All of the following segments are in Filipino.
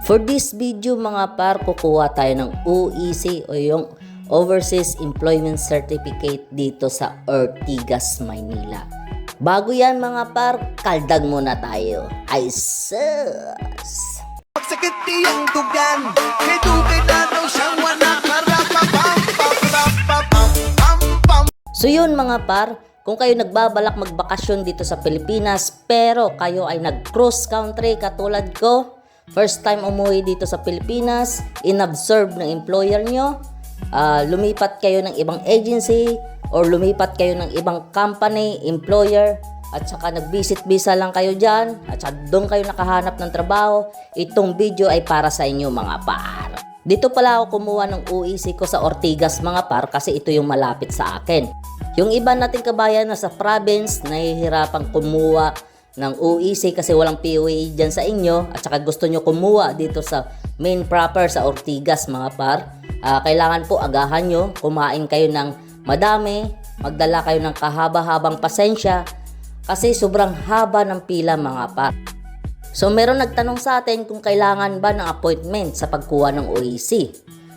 For this video mga par, kukuha tayo ng OEC o yung Overseas Employment Certificate dito sa Ortigas, Maynila. Bago yan mga par, kaldag muna tayo. Ay sus! Pagsakit iyong dugan, may dugay na daw siyang wanak. So yun mga par, kung kayo nagbabalak magbakasyon dito sa Pilipinas pero kayo ay nag-cross country katulad ko, first time umuwi dito sa Pilipinas, inabsorb ng employer nyo, lumipat kayo ng ibang agency or lumipat kayo ng ibang company, employer, at saka nag-visit visa lang kayo dyan, at saka doon kayo nakahanap ng trabaho, itong video ay para sa inyo mga par. Dito pala ako kumuha ng OEC ko sa Ortigas mga par kasi ito yung malapit sa akin. Yung iba nating kabayan na sa province, nahihirapang kumuha ng OEC kasi walang POA dyan sa inyo at saka gusto nyo kumuha dito sa main proper sa Ortigas mga par. Kailangan po agahan nyo, kumain kayo ng madami, magdala kayo ng kahaba-habang pasensya kasi sobrang haba ng pila mga par. So meron nagtanong sa atin kung kailangan ba ng appointment sa pagkuha ng OEC.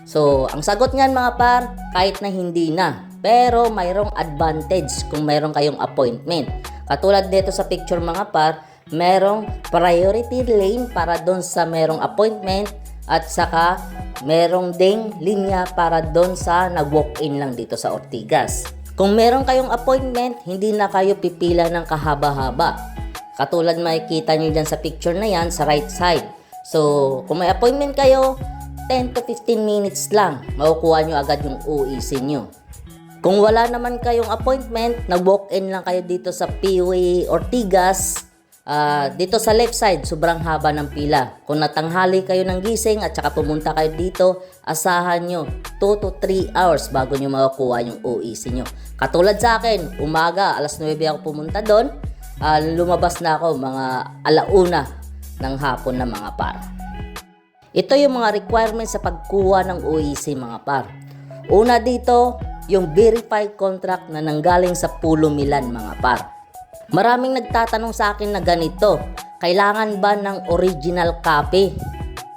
So ang sagot niyan mga par, kahit na hindi na. Pero mayroong advantage kung mayroong kayong appointment. Katulad dito sa picture mga par, merong priority lane para doon sa merong appointment at saka merong ding linya para doon sa nag-walk-in lang dito sa Ortigas. Kung meron kayong appointment, hindi na kayo pipila ng kahaba-haba. Katulad makikita nyo dyan sa picture na yan sa right side. So, kung may appointment kayo, 10 to 15 minutes lang, makukuha nyo agad yung OEC nyo. Kung wala naman kayong appointment, nag-walk-in lang kayo dito sa POA Ortigas, dito sa left side, sobrang haba ng pila. Kung natanghali kayo ng gising at saka pumunta kayo dito, asahan nyo 2 to 3 hours bago nyo makukuha yung OEC nyo. Katulad sa akin, umaga, alas 9 ako pumunta doon, lumabas na ako mga alauna ng hapon na mga par. Ito yung mga requirements sa pagkuha ng OEC mga par. Una dito, yung verified contract na nanggaling sa Pulo Milan mga par. Maraming nagtatanong sa akin na ganito, kailangan ba ng original copy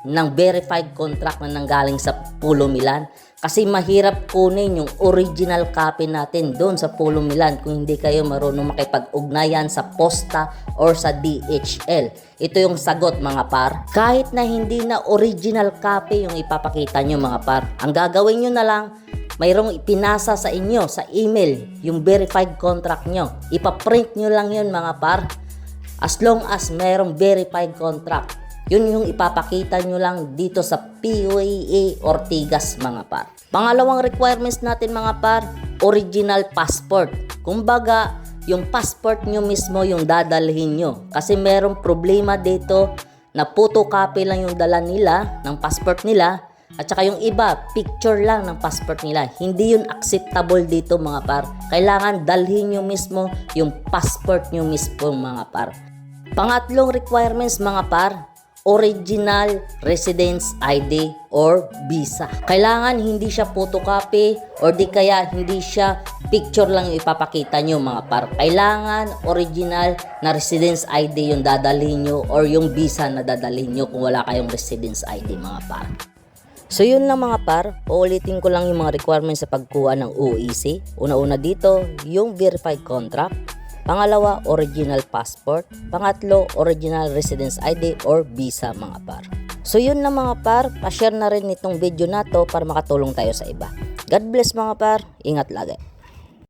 ng verified contract na nanggaling sa Pulo Milan? Kasi mahirap kunin yung original copy natin doon sa Pulo Milan kung hindi kayo marunong makipag-ugnayan sa posta or sa DHL. Ito yung sagot mga par. Kahit na hindi na original copy yung ipapakita nyo mga par, ang gagawin nyo na lang, mayroong ipinasa sa inyo sa email yung verified contract nyo. Ipaprint nyo lang yun mga par. As long as mayroong verified contract, yun yung ipapakita nyo lang dito sa POA Ortigas mga par. Pangalawang requirements natin mga par, original passport. Kumbaga, yung passport nyo mismo yung dadalhin nyo. Kasi merong problema dito na photocopy lang yung dala nila ng passport nila. At saka yung iba, picture lang ng passport nila. Hindi yun acceptable dito mga par. Kailangan dalhin nyo mismo yung passport nyo mismo mga par. Pangatlong requirements mga par, original residence ID or visa. Kailangan hindi siya photocopy or di kaya hindi siya picture lang yung ipapakita nyo mga par. Kailangan original na residence ID yung dadalhin nyo or yung visa na dadalhin nyo kung wala kayong residence ID mga par. So yun lang mga par, uulitin ko lang yung mga requirements sa pagkuha ng OEC. Una-una dito, yung verified contract. Pangalawa, original passport. Pangatlo, original residence ID or visa mga par. So yun lang mga par, pa-share na rin itong video na to para makatulong tayo sa iba. God bless mga par, ingat lagi.